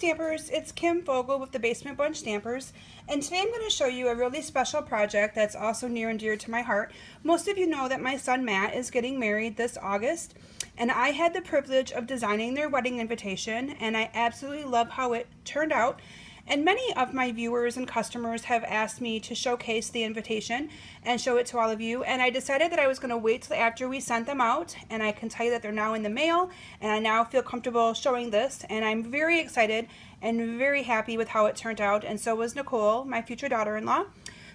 Stampers, it's Kim Vogel with the Basement Bunch Stampers, and today I'm going to show you a really special project that's also near and dear to my heart. Most of you know that my son Matt is getting married this August, and I had the privilege of designing their wedding invitation, and I absolutely love how it turned out. And many of my viewers and customers have asked me to showcase the invitation and show it to all of you. And I decided that I was going to wait till after we sent them out. And I can tell you that they're now in the mail. And I now feel comfortable showing this. And I'm very excited and very happy with how it turned out. And so was Nicole, my future daughter-in-law.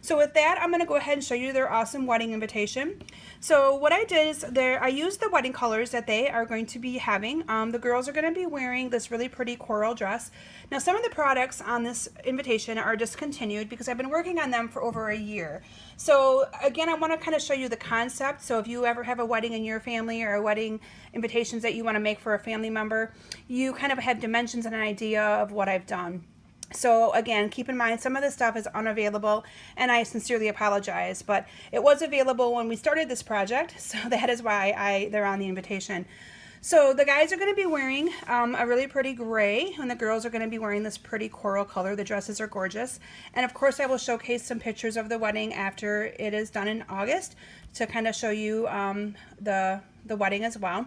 So with that, I'm going to go ahead and show you their awesome wedding invitation. So what I did is I used the wedding colors that they are going to be having. The girls are going to be wearing this really pretty coral dress. Now some of the products on this invitation are discontinued because I've been working on them for over a year. So again, I want to kind of show you the concept. So if you ever have a wedding in your family or a wedding invitations that you want to make for a family member, you kind of have dimensions and an idea of what I've done. So again, keep in mind some of this stuff is unavailable, and I sincerely apologize, but it was available when we started this project, so that is why they're on the invitation. So the guys are going to be wearing a really pretty gray, and the girls are going to be wearing this pretty coral color. The dresses are gorgeous, and of course I will showcase some pictures of the wedding after it is done in August to kind of show you the wedding as well.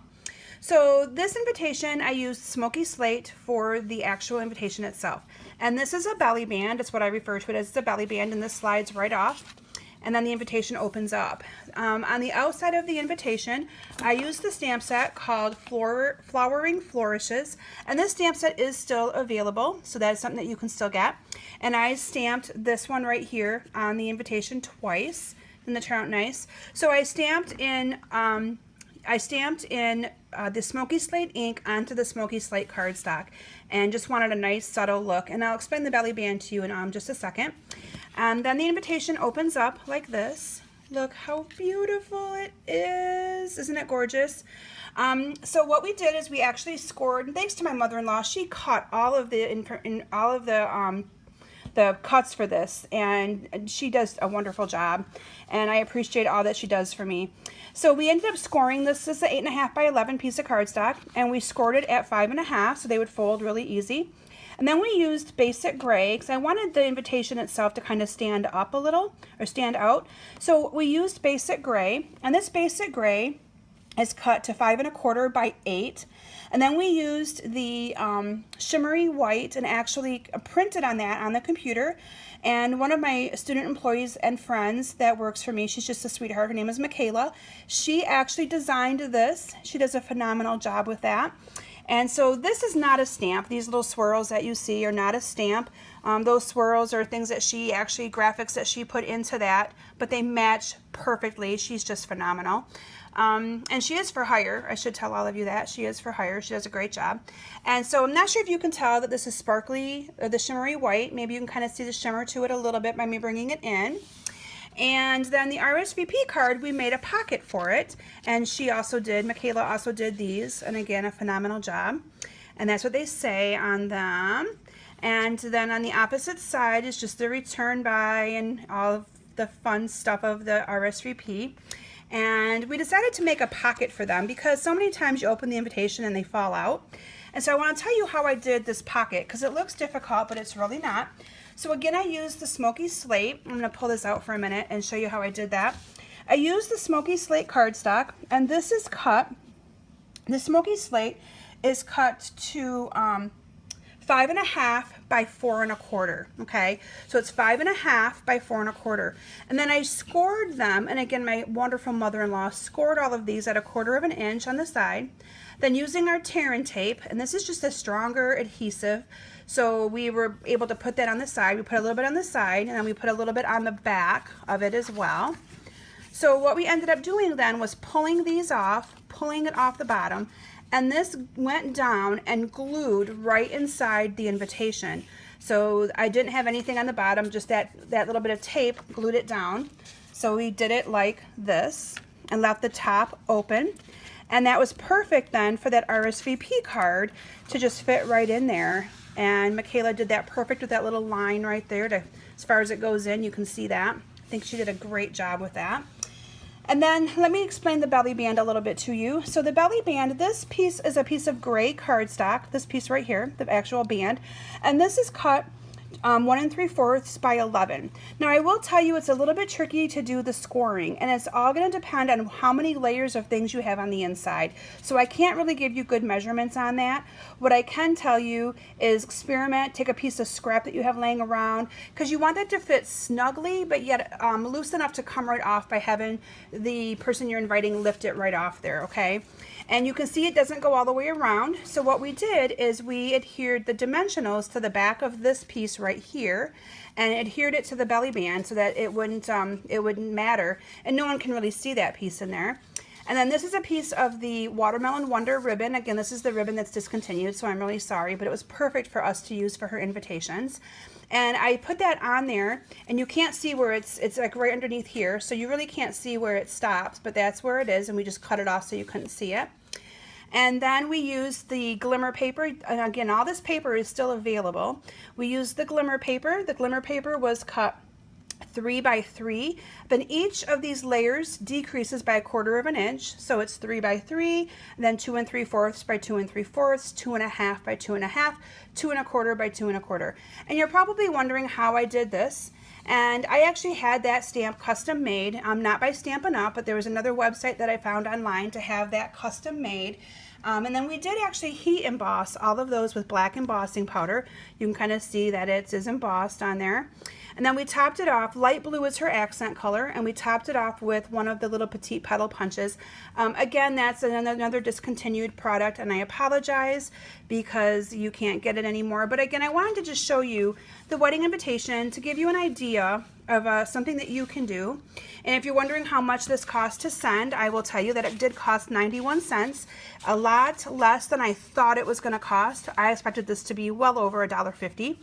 So this invitation, I used Smoky slate for the actual invitation itself. And this is a belly band. It's what I refer to it as the belly band, and this slides right off. And then the invitation opens up. On the outside of the invitation, I used the stamp set called Flowering Flourishes. And this stamp set is still available, so that is something that you can still get. And I stamped this one right here on the invitation twice, and they turn out nice. So I stamped in the Smoky slate ink onto the Smoky slate cardstock, and just wanted a nice subtle look. And I'll explain the belly band to you in just a second. And then the invitation opens up like this. Look how beautiful it is. Isn't it gorgeous? So what we did is we actually scored, thanks to my mother-in-law, she cut all of the cuts for this, and she does a wonderful job, and I appreciate all that she does for me. So we ended up scoring, this is the 8.5 by 11 piece of cardstock, and we scored it at 5.5 so they would fold really easy. And then we used basic gray because I wanted the invitation itself to kind of stand up a little, or stand out. So we used basic gray, and this basic gray is cut to 5 1/4 by 8. And then we used the shimmery white and actually printed on that on the computer. And one of my student employees and friends that works for me, she's just a sweetheart, her name is Michaela. She actually designed this. She does a phenomenal job with that. And so this is not a stamp. These little swirls that you see are not a stamp. Those swirls are things that graphics that she put into that, but they match perfectly. She's just phenomenal. And she is for hire. I should tell all of you that. She is for hire. She does a great job. And so I'm not sure if you can tell that this is sparkly, or the shimmery white. Maybe you can kind of see the shimmer to it a little bit by me bringing it in. And then the RSVP card, we made a pocket for it. And Michaela also did these. And again, a phenomenal job. And that's what they say on them. And then on the opposite side is just the return by and all of the fun stuff of the RSVP. And we decided to make a pocket for them because so many times you open the invitation and they fall out. And so I want to tell you how I did this pocket because it looks difficult, but it's really not. So again, I used the Smoky slate. I'm going to pull this out for a minute and show you how I did that. I used the Smoky slate cardstock, and this is cut. The Smoky slate is cut to 5.5 by 4 1/4. Okay, so it's 5.5 by 4 1/4. And then I scored them, and again, my wonderful mother-in-law scored all of these at 1/4 inch on the side. Then using our tear and tape, and this is just a stronger adhesive, so we were able to put that on the side. We put a little bit on the side, and then we put a little bit on the back of it as well. So what we ended up doing then was pulling these off, pulling it off the bottom, and this went down and glued right inside the invitation. So I didn't have anything on the bottom, just that little bit of tape glued it down. So we did it like this and left the top open. And that was perfect then for that RSVP card to just fit right in there. And Michaela did that perfect with that little line right there as far as it goes in. You can see that. I think she did a great job with that. And then let me explain the belly band a little bit to you. So the belly band, this piece is a piece of gray cardstock, this piece right here, the actual band, and this is cut 1 3/4 by 11. Now I will tell you it's a little bit tricky to do the scoring, and it's all going to depend on how many layers of things you have on the inside. So I can't really give you good measurements on that. What I can tell you is experiment, take a piece of scrap that you have laying around, because you want that to fit snugly but yet loose enough to come right off by having the person you're inviting lift it right off there, okay? And you can see it doesn't go all the way around. So what we did is we adhered the dimensionals to the back of this piece right here and adhered it to the belly band so that it wouldn't matter, and no one can really see that piece in there. And then this is a piece of the Watermelon Wonder ribbon. Again, this is the ribbon that's discontinued, so I'm really sorry, but it was perfect for us to use for her invitations. And I put that on there, and you can't see where it's like right underneath here, so you really can't see where it stops, but that's where it is, and we just cut it off so you couldn't see it. And then we used the glimmer paper, and again, all this paper is still available. We used the glimmer paper. The glimmer paper was cut 3 by 3, then each of these layers decreases by 1/4 inch, so it's 3 by 3, then 2 3/4 by 2 3/4, 2 1/2 by 2 1/2, 2 1/4 by 2 1/4. And you're probably wondering how I did this. And I actually had that stamp custom made, not by Stampin' Up, but there was another website that I found online to have that custom made. And then we did actually heat emboss all of those with black embossing powder. You can kind of see that it is embossed on there. And then we topped it off, light blue is her accent color, and we topped it off with one of the little petite petal punches. Again, that's another discontinued product, and I apologize because you can't get it anymore. But again, I wanted to just show you the wedding invitation to give you an idea of something that you can do. And if you're wondering how much this cost to send, I will tell you that it did cost 91 cents, a lot less than I thought it was going to cost. I expected this to be well over $1.50.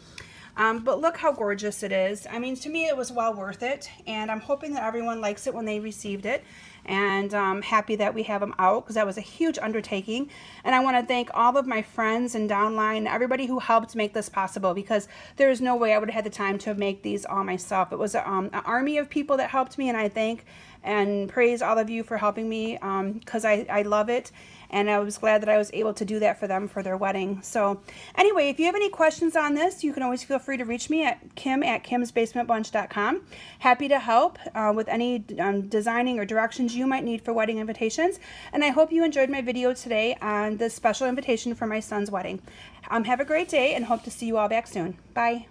But look how gorgeous it is. I mean, to me, it was well worth it, and I'm hoping that everyone likes it when they received it, and I'm happy that we have them out because that was a huge undertaking. And I want to thank all of my friends and downline, everybody who helped make this possible, because there is no way I would have had the time to make these all myself. It was an army of people that helped me, and I thank and praise all of you for helping me because I love it. And I was glad that I was able to do that for them for their wedding. So anyway, if you have any questions on this, you can always feel free to reach me at kim@kimsbasementbunch.com. Happy to help with any designing or directions you might need for wedding invitations. And I hope you enjoyed my video today on this special invitation for my son's wedding. Have a great day and hope to see you all back soon. Bye.